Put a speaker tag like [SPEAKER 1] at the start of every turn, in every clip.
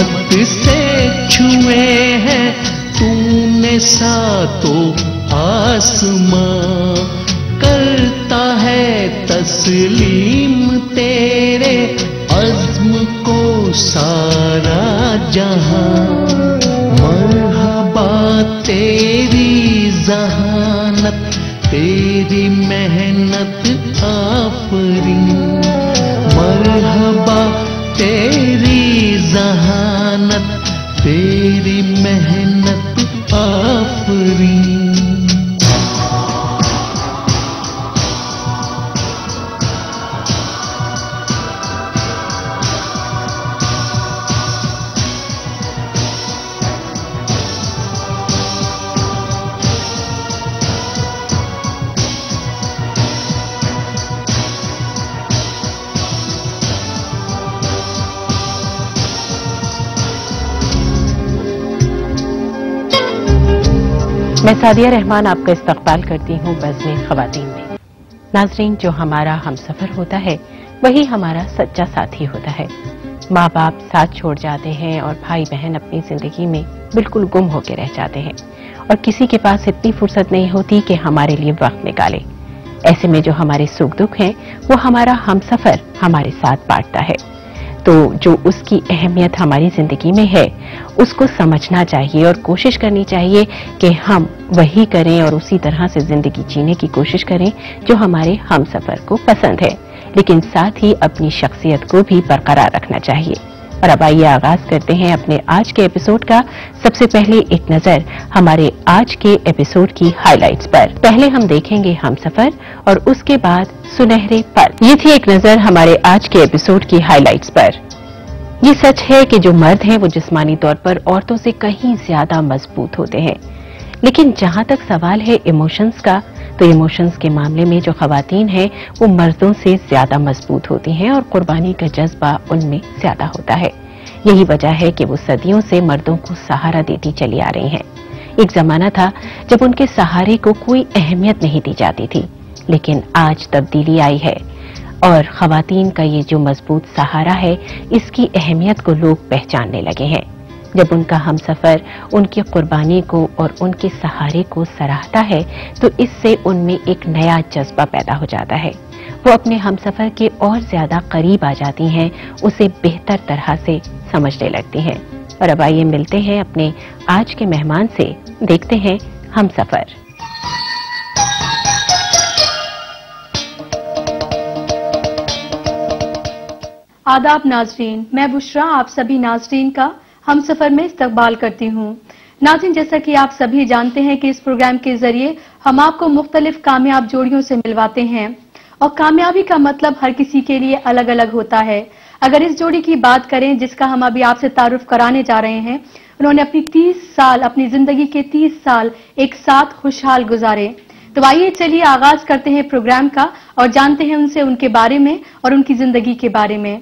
[SPEAKER 1] रहमत से छुए हैं तूने सातों आसमां। करता है तस्लीम तेरे अज़्म को सारा जहां। मरहबा तेरी ज़हानत तेरी मेहनत आफरीन। मरहबा तेरी ज़हानत तेरी मेहनत आफरीन।
[SPEAKER 2] मैं सादिया रहमान आपका इस्तकबाल करती हूँ बज़्म ख़वातीन में। नाज़रीन, जो हमारा हमसफ़र होता है वही हमारा सच्चा साथी होता है। माँ बाप साथ छोड़ जाते हैं और भाई बहन अपनी जिंदगी में बिल्कुल गुम होकर रह जाते हैं और किसी के पास इतनी फुर्सत नहीं होती कि हमारे लिए वक्त निकाले। ऐसे में जो हमारे सुख दुख हैं वो हमारा हमसफ़र हमारे साथ बांटता है। तो जो उसकी अहमियत हमारी जिंदगी में है उसको समझना चाहिए और कोशिश करनी चाहिए कि हम वही करें और उसी तरह से जिंदगी जीने की कोशिश करें जो हमारे हमसफर को पसंद है, लेकिन साथ ही अपनी शख्सियत को भी बरकरार रखना चाहिए। और अब आइए आगाज करते हैं अपने आज के एपिसोड का। सबसे पहले एक नजर हमारे आज के एपिसोड की हाइलाइट्स पर। पहले हम देखेंगे हमसफर और उसके बाद सुनहरे पल। ये थी एक नजर हमारे आज के एपिसोड की हाइलाइट्स पर। ये सच है कि जो मर्द हैं वो जिस्मानी तौर पर औरतों से कहीं ज्यादा मजबूत होते हैं, लेकिन जहां तक सवाल है इमोशंस का, तो इमोशंस के मामले में जो खवातीन हैं वो मर्दों से ज्यादा मजबूत होती हैं और कुर्बानी का जज्बा उनमें ज्यादा होता है। यही वजह है कि वो सदियों से मर्दों को सहारा देती चली आ रही हैं। एक जमाना था जब उनके सहारे को कोई अहमियत नहीं दी जाती थी, लेकिन आज तब्दीली आई है और खवातीन का ये जो मजबूत सहारा है इसकी अहमियत को लोग पहचानने लगे हैं। जब उनका हमसफर उनकी कुर्बानी को और उनके सहारे को सराहता है तो इससे उनमें एक नया जज्बा पैदा हो जाता है। वो अपने हमसफर के और ज्यादा करीब आ जाती हैं, उसे बेहतर तरह से समझने लगती हैं। और अब आइए मिलते हैं अपने आज के मेहमान से, देखते हैं हमसफर।
[SPEAKER 3] आदाब नाजरीन, मैं बुशरा आप सभी नाजरीन का हमसफर में इस्तकबाल करती हूँ। नाज़रीन, जैसा कि आप सभी जानते हैं कि इस प्रोग्राम के जरिए हम आपको मुख्तलिफ कामयाब जोड़ियों से मिलवाते हैं और कामयाबी का मतलब हर किसी के लिए अलग अलग होता है। अगर इस जोड़ी की बात करें जिसका हम अभी आपसे तारुफ कराने जा रहे हैं, उन्होंने अपनी जिंदगी के 30 साल एक साथ खुशहाल गुजारे। तो आइए चलिए आगाज करते हैं प्रोग्राम का और जानते हैं उनसे उनके बारे में और उनकी जिंदगी के बारे में।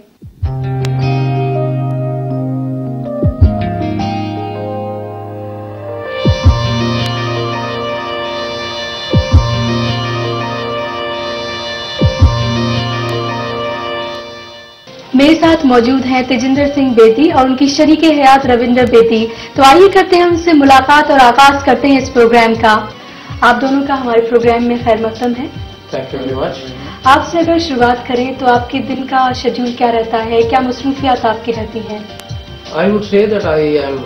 [SPEAKER 3] मेरे साथ मौजूद हैं तेजिंदर सिंह बेदी और उनकी शरीके हयात रविंदर बेदी। तो आइए करते हैं उनसे मुलाकात और आगाज करते हैं इस प्रोग्राम का। आप दोनों का हमारे प्रोग्राम में खैर मकदम है।
[SPEAKER 4] Thank you very much.
[SPEAKER 3] आपसे अगर शुरुआत करें तो आपके दिन का शेड्यूल क्या रहता है, क्या मसरूफियात आपकी रहती हैं?
[SPEAKER 4] I would say that I am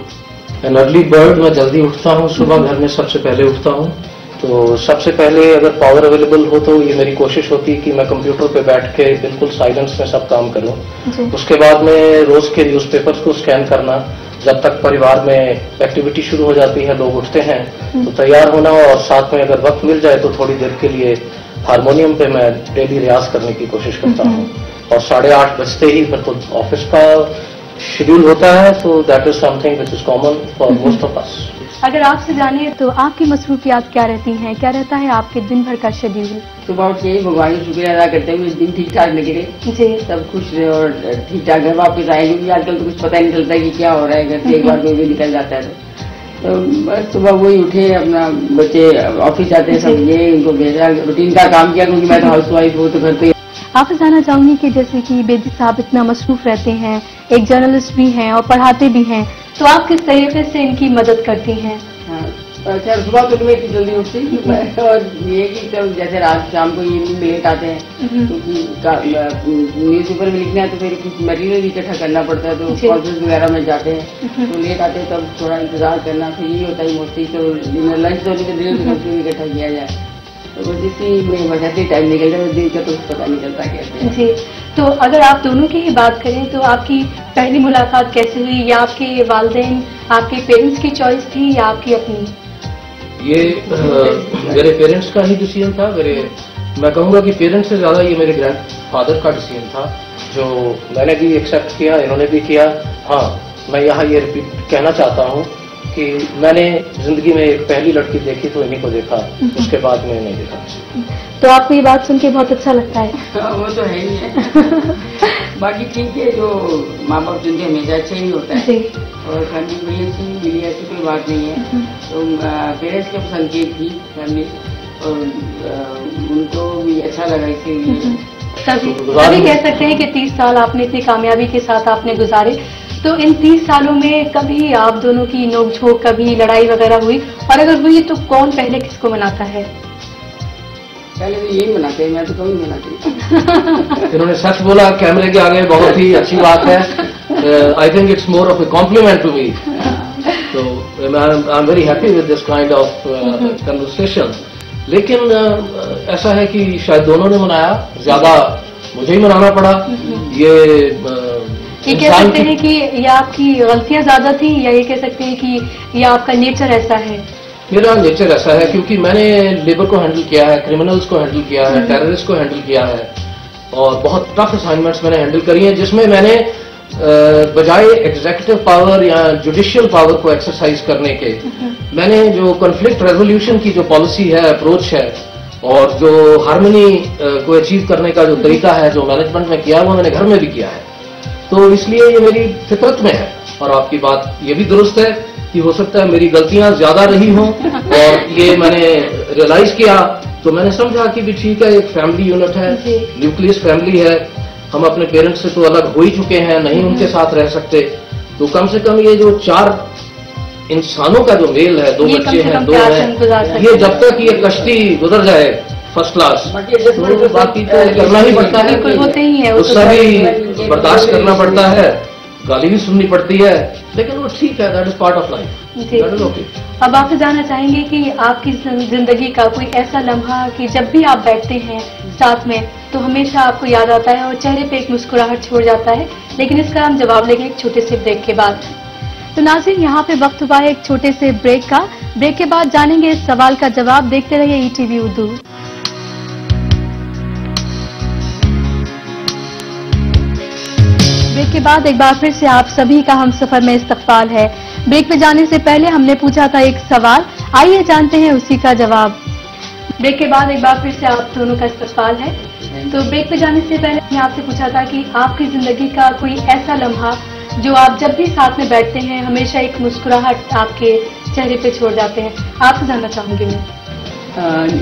[SPEAKER 4] an early bird. मैं जल्दी उठता हूँ, सुबह घर में सबसे पहले उठता हूँ। तो सबसे पहले अगर पावर अवेलेबल हो तो ये मेरी कोशिश होती है कि मैं कंप्यूटर पे बैठ के बिल्कुल साइलेंस में सब काम करूँ। उसके बाद में रोज के न्यूज़पेपर्स को स्कैन करना, जब तक परिवार में एक्टिविटी शुरू हो जाती है, लोग उठते हैं तो तैयार होना, और साथ में अगर वक्त मिल जाए तो थोड़ी देर के लिए हारमोनियम पे मैं डेली रियाज करने की कोशिश करता हूँ। और 8:30 बजते ही फिर तो ऑफिस का शेड्यूल होता है। तो that is something which is common for most of us.
[SPEAKER 3] अगर आपसे जाने तो आपकी मसरूफियात क्या रहती हैं, क्या रहता है आपके दिन भर का शेड्यूल?
[SPEAKER 5] सुबह उठ के भगवान का शुक्रिया अदा करते हुए दिन ठीक ठाक लगे रहे जी, सब खुश रहे और ठीक ठाक घर वापस आए, क्योंकि आजकल तो कुछ पता ही नहीं चलता कि क्या हो रहा है। घर से एक बार कोई भी निकल जाता है तो बस सुबह वही उठे, अपना बच्चे ऑफिस जाते हैं सब, ये उनको भेजा, रूटीन का काम किया, क्योंकि मैं तो हाउस वाइफ हूँ तो घर पे।
[SPEAKER 3] आपसे जानना चाहूंगी कि जैसे कि बेदी साहब इतना मसरूफ रहते हैं, एक जर्नलिस्ट भी हैं और पढ़ाते भी हैं, तो आप किस तरीके से इनकी मदद करती हैं?
[SPEAKER 5] अच्छा, सुबह तो मैं इतनी जल्दी उठती और ये कि कब जैसे रात शाम को ये लेट आते हैं क्योंकि न्यूज़पेपर में लिखना है तो फिर कुछ मटेरियल इकट्ठा करना पड़ता है, तो कॉन्फ्रेंस वगैरह में जाते हैं तो लेट आते हैं, तब थोड़ा इंतजार करना, फिर ये होता है मोस्टली तो डिनर लंच तो डिनर इकट्ठा किया जाए, तो बस इसी में वजह से टाइम निकल जाए, दिन का तो पता नहीं चलता कैसे।
[SPEAKER 3] जी, तो अगर आप दोनों की ही बात करें तो आपकी पहली मुलाकात कैसे हुई, या आपके वालिदैन आपके पेरेंट्स की चॉइस थी या आपकी अपनी?
[SPEAKER 4] ये मेरे पेरेंट्स का ही डिसीजन था। मैं कहूँगा कि पेरेंट्स से ज़्यादा ये मेरे ग्रैंडफादर का डिसीजन था, जो मैंने भी एक्सेप्ट किया, इन्होंने भी किया। हाँ, मैं यहाँ ये रिपीट कहना चाहता हूँ कि मैंने जिंदगी में एक पहली लड़की देखी तो इन्हीं को देखा, उसके बाद में नहीं देखा।
[SPEAKER 3] तो आपको ये बात सुन के बहुत अच्छा लगता है?
[SPEAKER 5] वो तो है ही है। बाकी ठीक है, जो माँ बाप चुनते हमेशा अच्छा ही होता है और फैमिली बड़ी अच्छी मिली, ऐसी कोई बात नहीं है। तो पेरेंट्स के पसंद की थी फैमिली और उनको भी अच्छा लगा इसीलिए।
[SPEAKER 3] तभी कह सकते हैं कि 30 साल आपने इतनी कामयाबी के साथ आपने गुजारे, तो इन 30 सालों में कभी आप दोनों की नोकझोंक, कभी लड़ाई वगैरह हुई, और अगर हुई तो कौन पहले किसको मनाता है?
[SPEAKER 5] पहले तो यही मनाते हैं, मैं तो कभी मनाती।
[SPEAKER 4] इन्होंने सच बोला कैमरे के आगे, बहुत ही अच्छी बात है। I think it's more of a compliment to me, तो I am very happy with this kind of conversation. लेकिन ऐसा है कि शायद दोनों ने मनाया, ज्यादा मुझे ही मनाना पड़ा।
[SPEAKER 3] ये कह सकते हैं कि ये आपकी गलतियां ज्यादा थी, या ये कह सकते हैं कि ये आपका नेचर ऐसा है?
[SPEAKER 4] मेरा नेचर ऐसा है क्योंकि मैंने लेबर को हैंडल किया है, क्रिमिनल्स को हैंडल किया है, टेररिस्ट को हैंडल किया है और बहुत टफ असाइनमेंट्स मैंने हैंडल करी हैं, जिसमें मैंने बजाय एग्जीक्यूटिव पावर या जुडिशियल पावर को एक्सरसाइज करने के, मैंने जो कॉन्फ्लिक्ट रेजोल्यूशन की जो पॉलिसी है, अप्रोच है और जो हार्मनी को अचीव करने का जो तरीका है, जो मैनेजमेंट में किया, वो मैंने घर में भी किया है। तो इसलिए ये मेरी फितरत में है। और आपकी बात ये भी दुरुस्त है कि हो सकता है मेरी गलतियां ज्यादा रही हों और ये मैंने रियलाइज किया, तो मैंने समझा कि भी ठीक है, एक फैमिली यूनिट है, न्यूक्लियस फैमिली है, हम अपने पेरेंट्स से तो अलग हो ही चुके हैं, नहीं उनके साथ रह सकते, तो कम से कम ये जो 4 इंसानों का जो मेल है, 2 बच्चे हैं, 2 हैं, ये जब तक ये कश्ती गुजर जाए फर्स्ट क्लास, तो बाकी तो करना ही पड़ता है, गुस्सा भी बर्दाश्त करना पड़ता है, गाली भी सुननी पड़ती है, लेकिन वो ठीक है, that is part of life, that is okay.
[SPEAKER 3] अब आपसे जानना चाहेंगे कि आपकी जिंदगी का कोई ऐसा लम्हा कि जब भी आप बैठते हैं साथ में तो हमेशा आपको याद आता है और चेहरे पे एक मुस्कुराहट छोड़ जाता है, लेकिन इसका हम जवाब लेंगे एक छोटे से ब्रेक के बाद। तो नाज़रीन, यहाँ पे वक्त हुआ है एक छोटे से ब्रेक का। ब्रेक के बाद जानेंगे इस सवाल का जवाब। देखते रहिए ईटीवी उर्दू। ब्रेक के बाद एक बार फिर से आप सभी का हम सफर में इस्तकबाल है। ब्रेक पे जाने से पहले हमने पूछा था एक सवाल, आइए जानते हैं उसी का जवाब। ब्रेक के बाद एक बार फिर से आप दोनों का इस्तकबाल है। तो ब्रेक पे जाने से पहले मैंने आपसे पूछा था कि आपकी जिंदगी का कोई ऐसा लम्हा जो आप जब भी साथ में बैठते हैं हमेशा एक मुस्कुराहट आपके चेहरे पे छोड़ जाते हैं, आपसे जानना चाहूंगी मैं।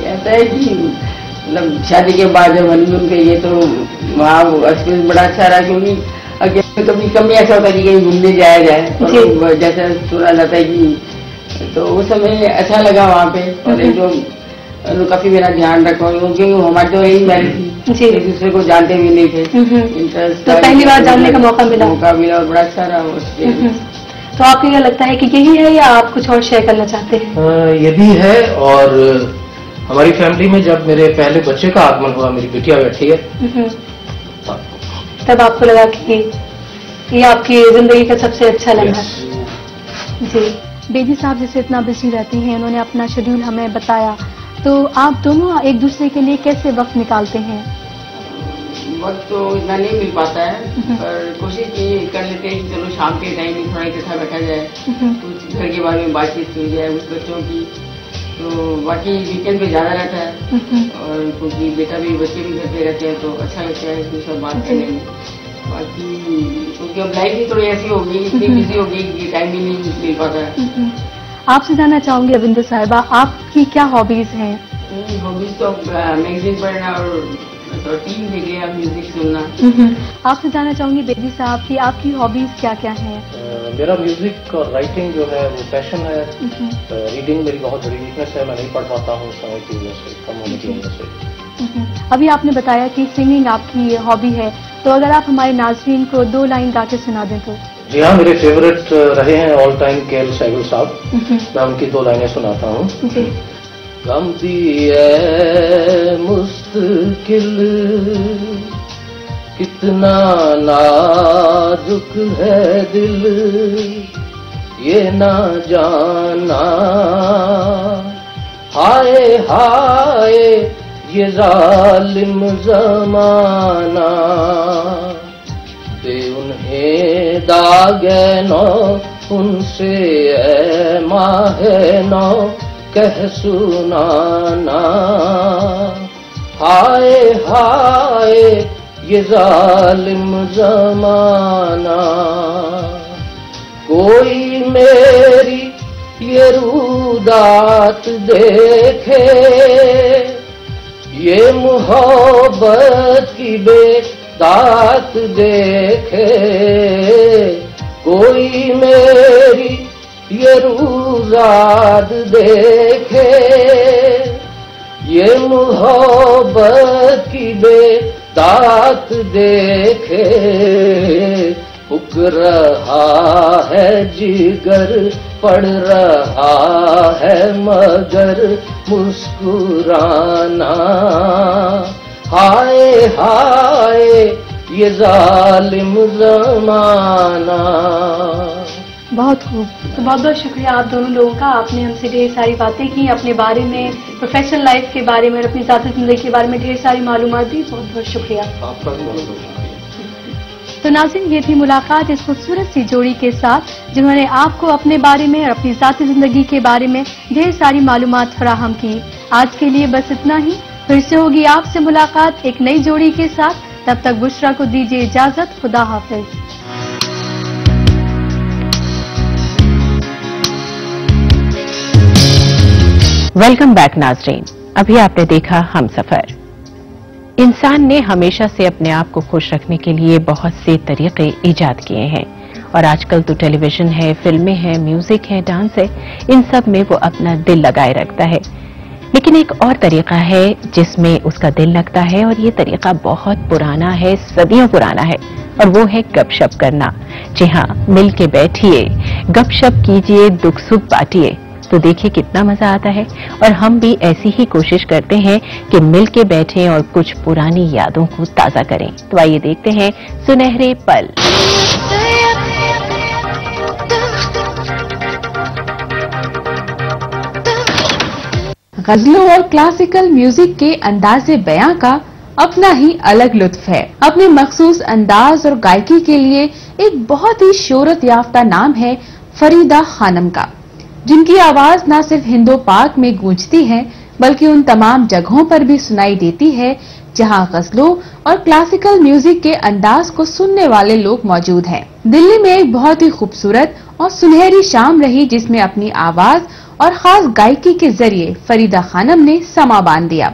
[SPEAKER 5] ऐसा है कि मतलब शादी के बाद जब हनीमून पे ये तो वहाँ एक्सपीरियंस बड़ा अच्छा रहा, क्योंकि कभी कभी ऐसा होता है कि कहीं घूमने जाया जाए, और जैसे सुना जाता है कि, तो उस समय अच्छा लगा वहाँ पे। और एक जो काफी मेरा ध्यान रखा, क्योंकि हमारी तो यही मैरिज थी, एक दूसरे को जानते भी नहीं थे, इंटरेस्ट
[SPEAKER 3] तो पहली बार जानने का मौका मिला
[SPEAKER 5] और बड़ा अच्छा रहा उसके।
[SPEAKER 3] तो आपको क्या लगता है कि यही है या आप कुछ और शेयर करना चाहते हैं?
[SPEAKER 4] ये भी है, और हमारी फैमिली में जब मेरे पहले बच्चे का आगमन हुआ, मेरी बिटिया बैठी है,
[SPEAKER 3] तब आपको लगा कि ये आपकी जिंदगी का सबसे अच्छा लम्हा है। जी, बेदी साहब जैसे इतना बिजी रहती हैं, उन्होंने अपना शेड्यूल हमें बताया, तो आप दोनों एक दूसरे के लिए कैसे वक्त निकालते हैं?
[SPEAKER 5] वक्त तो इतना नहीं मिल पाता है, पर कोशिश कर लेते हैं कि चलो शाम के टाइम में थोड़ा इकट्ठा बैठा जाए, कुछ घर के बारे में बातचीत की जाए, उस बच्चों की। तो बाकी वीकेंड पे ज्यादा रहता है, और क्योंकि बेटा भी बच्चे भी घर पे रहते हैं तो अच्छा लगता है कि सब बात करने में। बाकी क्योंकि अब लाइफ भी थोड़ी ऐसी हो गई, इतनी बिजी हो गई कि टाइम भी नहीं मिल पाता है।
[SPEAKER 3] आपसे जानना चाहूंगी रविंद्र साहिबा, आपकी क्या हॉबीज हैं?
[SPEAKER 5] हॉबीज तो मैगजीन पढ़ना और तो टीवी देखना, म्यूजिक सुनना।
[SPEAKER 3] आपसे जानना चाहूंगी बेदी साहब की आपकी हॉबीज क्या क्या हैं?
[SPEAKER 4] मेरा म्यूजिक और राइटिंग जो है वो पैशन है। रीडिंग मेरी बहुत बड़ी वीकनेस है, मैं नहीं पढ़ पाता हूँ समय की वजह से, कम होने की वजह से।
[SPEAKER 3] अभी आपने बताया कि सिंगिंग आपकी हॉबी है, तो अगर आप हमारे नाज़रीन को 2 लाइन गा के सुना दें तो?
[SPEAKER 4] जी हाँ, मेरे फेवरेट रहे हैं ऑल टाइम के.एल. सहगल साहब। मैं उनकी 2 लाइनें सुनाता हूँ। गम दिए मुस्तकिल कितना नाजुक है दिल, ये ना जाना हाय हाय ये जालिम जमाना, दे उन्हें दागे नौ उनसे ऐ माहे नौ कह सुनाना, हाय हाय ये जालिम जमाना, कोई मेरी ये रुदात देखे, ये मोहब्बत की बेदात देखे, कोई मेरी ये रुदात देखे, ये मोहब्बत की बेदात देखे, फूक रहा है जिगर पड़ रहा है मगर मुस्कुराना, हाय हाय ये जालिम जमाना।
[SPEAKER 3] बहुत खूब। तो बहुत बहुत शुक्रिया आप दोनों लोगों का, आपने हमसे ढेर सारी बातें की, अपने बारे में, प्रोफेशनल लाइफ के बारे में और अपनी ज़ाती ज़िंदगी के बारे में ढेर सारी मालूमात दी। बहुत बहुत शुक्रिया
[SPEAKER 4] आपका बहुत बहुत शुक्रिया।
[SPEAKER 3] तो नाज़रीन, ये थी मुलाकात इस खूबसूरत सी जोड़ी के साथ जिन्होंने आपको अपने बारे में और अपनी ज़ाती ज़िंदगी के बारे में ढेर सारी मालूमात फराहम की। आज के लिए बस इतना ही, फिर से होगी आपसे मुलाकात एक नई जोड़ी के साथ। तब तक बुशरा को दीजिए इजाजत। खुदा हाफिज।
[SPEAKER 2] वेलकम बैक नाज़रीन। अभी आपने देखा हमसफर। इंसान ने हमेशा से अपने आप को खुश रखने के लिए बहुत से तरीके ईजाद किए हैं और आजकल तो टेलीविजन है, फिल्में हैं, म्यूजिक है, डांस है, इन सब में वो अपना दिल लगाए रखता है। लेकिन एक और तरीका है जिसमें उसका दिल लगता है और ये तरीका बहुत पुराना है, सदियों पुराना है, और वो है गपशप करना। जी हाँ, मिल के बैठिए, गपशप कीजिए, दुख सुख बांटिए, तो देखिए कितना मजा आता है। और हम भी ऐसी ही कोशिश करते हैं कि मिल के बैठें और कुछ पुरानी यादों को ताजा करें। तो आइए देखते हैं सुनहरे पल।
[SPEAKER 6] गजलों और क्लासिकल म्यूजिक के अंदाज़े बयां का अपना ही अलग लुत्फ है। अपने मखसूस अंदाज और गायकी के लिए एक बहुत ही शोहरत याफ्ता नाम है फरीदा खानम का, जिनकी आवाज न सिर्फ हिंदो पाक में गूंजती है बल्कि उन तमाम जगहों पर भी सुनाई देती है जहां गजलों और क्लासिकल म्यूजिक के अंदाज को सुनने वाले लोग मौजूद हैं। दिल्ली में एक बहुत ही खूबसूरत और सुनहरी शाम रही जिसमें अपनी आवाज और खास गायकी के जरिए फरीदा खानम ने समा बांध दिया।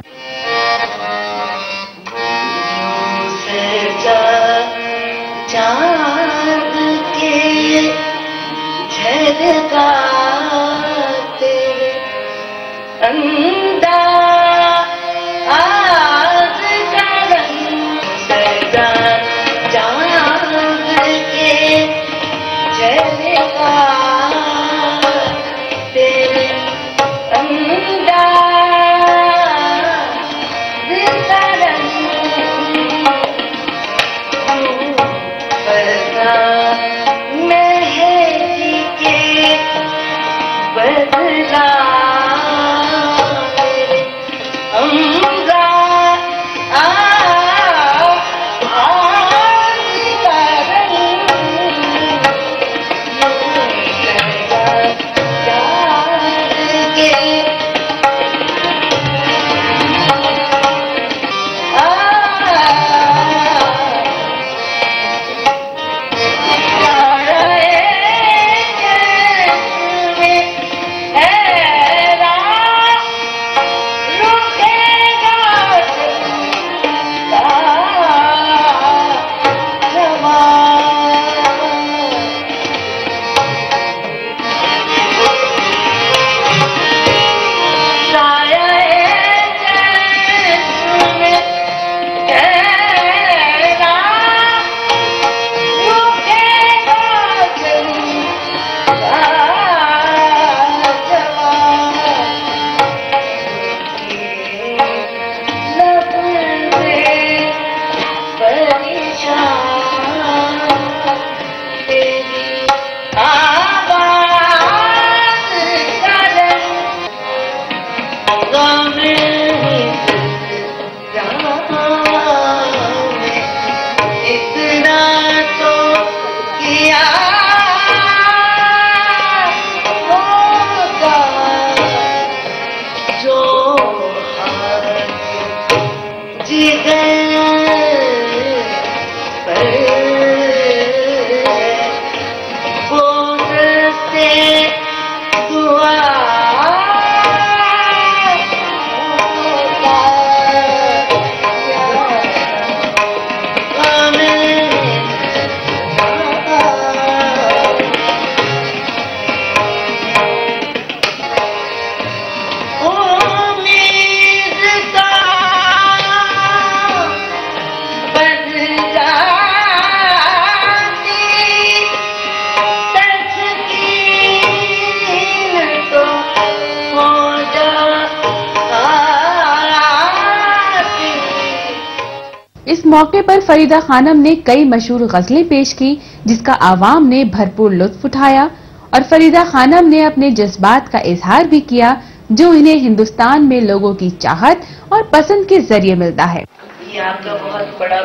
[SPEAKER 6] इस मौके पर फरीदा खानम ने कई मशहूर गजलें पेश की, जिसका आवाम ने भरपूर लुत्फ उठाया और फरीदा खानम ने अपने जज्बात का इजहार भी किया, जो इन्हें हिंदुस्तान में लोगों की चाहत और पसंद के जरिए मिलता है।
[SPEAKER 7] ये आपका बहुत बड़ा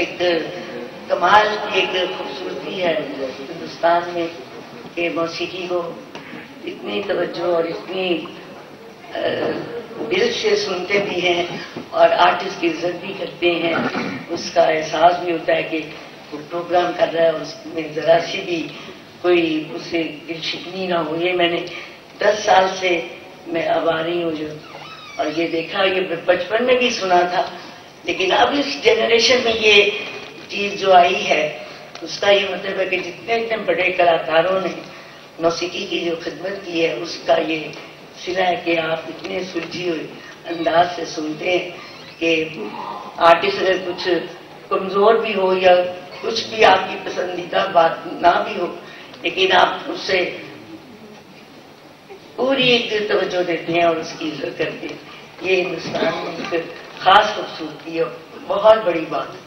[SPEAKER 7] एक कमाल की एक खूबसूरती है हिंदुस्तान में कि मौसीकी को इतनी तवज्जो और इतनी दिल से सुनते भी हैं और आर्टिस्ट की इज्जत भी करते हैं। उसका एहसास भी होता है कि वो प्रोग्राम कर रहा है और उसमें जरा सी भी कोई उसे दिल शिकनी ना हो। ये मैंने 10 साल से मैं अब आ रही हूँ जो, और ये देखा, ये बचपन में भी सुना था, लेकिन अब इस जनरेशन में ये चीज जो आई है उसका ये मतलब है कि जितने इतने बड़े कलाकारों ने मौसीकी की जो खिदमत की है उसका ये सिला है कि आप इतने सुलझी हुए अंदाज से सुनते हैं कि आर्टिस्ट अगर कुछ कमजोर भी हो या कुछ भी आपकी पसंदीदा बात ना भी हो, लेकिन आप उससे पूरी एक तवज्जो देते हैं और उसकी इज्जत करते हैं। ये हिंदुस्तान में एक खास खूबसूरती है, बहुत बड़ी बात है।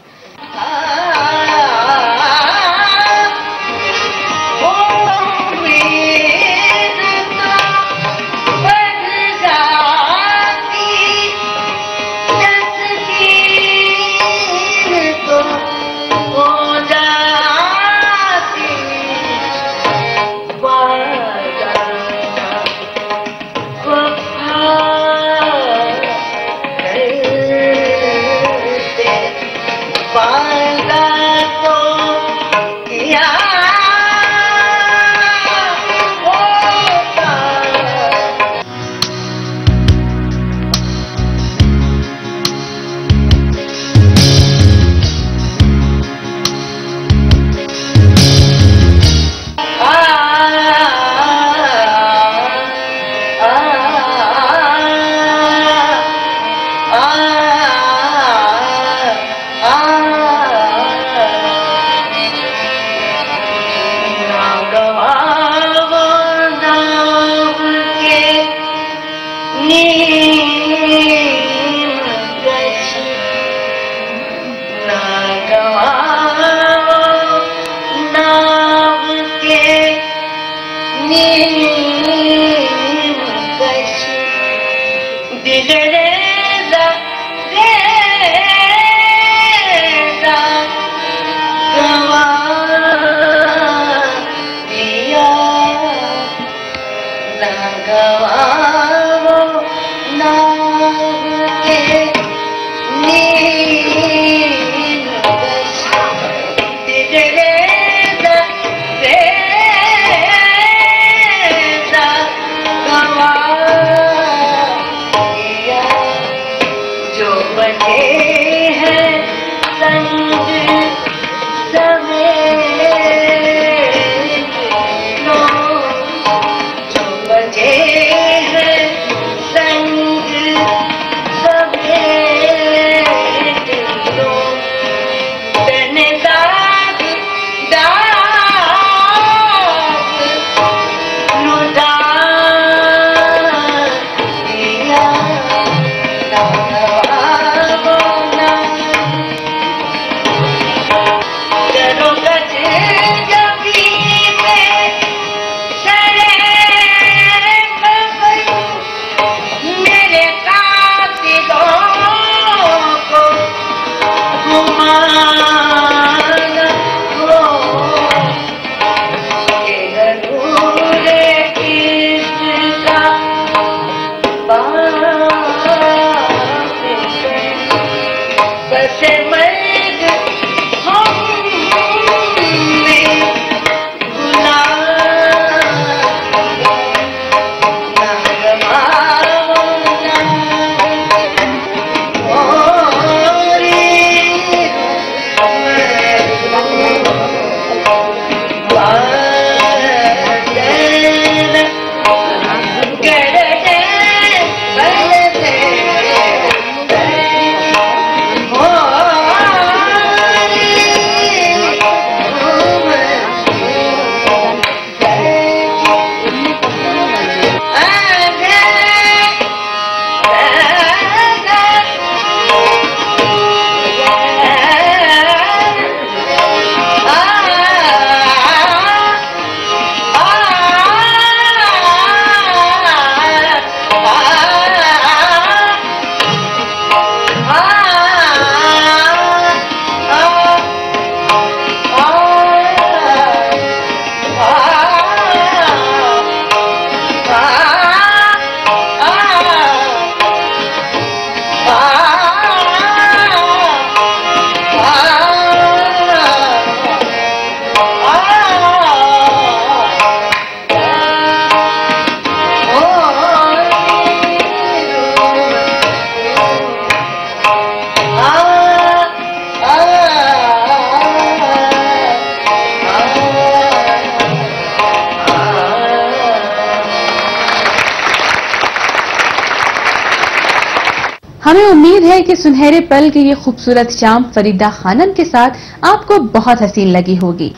[SPEAKER 6] हमें उम्मीद है कि सुनहरे पल की ये खूबसूरत शाम फरीदा खानम के साथ आपको बहुत हसीन लगी होगी।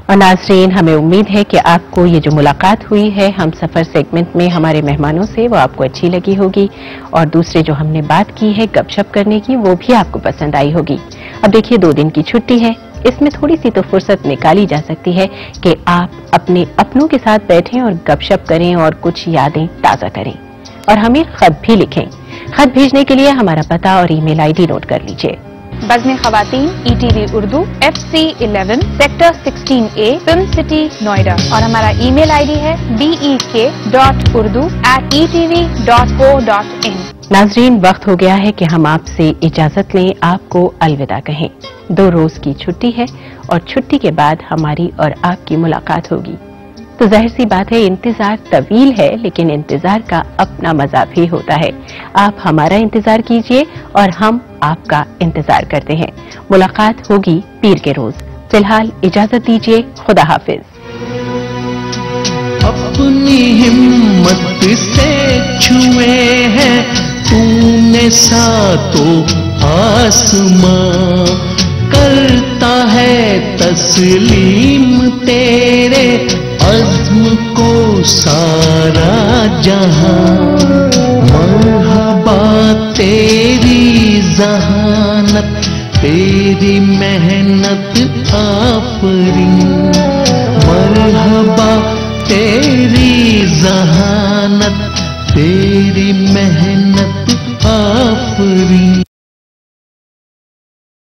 [SPEAKER 2] और नाज़रीन, हमें उम्मीद है कि आपको ये जो मुलाकात हुई है हम सफर सेगमेंट में हमारे मेहमानों से, वो आपको अच्छी लगी होगी और दूसरे जो हमने बात की है गपशप करने की, वो भी आपको पसंद आई होगी। अब देखिए 2 दिन की छुट्टी है, इसमें थोड़ी सी तो फुर्सत निकाली जा सकती है कि आप अपने अपनों के साथ बैठें और गपशप करें और कुछ यादें ताज़ा करें और हमें खत भी लिखें। खत भेजने के लिए हमारा पता और ईमेल आईडी नोट कर लीजिए।
[SPEAKER 8] बज़्म ख़वातीन ETV Urdu FC11 sector 16A film city Noida और हमारा ईमेल आईडी है bek.urdu@etv.co.in।
[SPEAKER 2] नाज़रीन, वक्त हो गया है कि हम आपसे इजाजत लें, आपको अलविदा कहें। 2 रोज की छुट्टी है और छुट्टी के बाद हमारी और आपकी मुलाकात होगी। तो जाहिर सी बात है इंतजार तवील है, लेकिन इंतजार का अपना मजा भी होता है। आप हमारा इंतजार कीजिए और हम आपका इंतजार करते हैं। मुलाकात होगी पीर के रोज। फिलहाल इजाजत दीजिए, खुदा हाफिज।
[SPEAKER 1] अपनी हिम्मत से छुए हैं तूने सातों आसमां, करता है तस्लीम तेरे अज़्म को सारा जहां। मरहबा तेरी ज़हानत, तेरी मेहनत आफरीन। मरहबा तेरी ज़हानत, तेरी मेहनत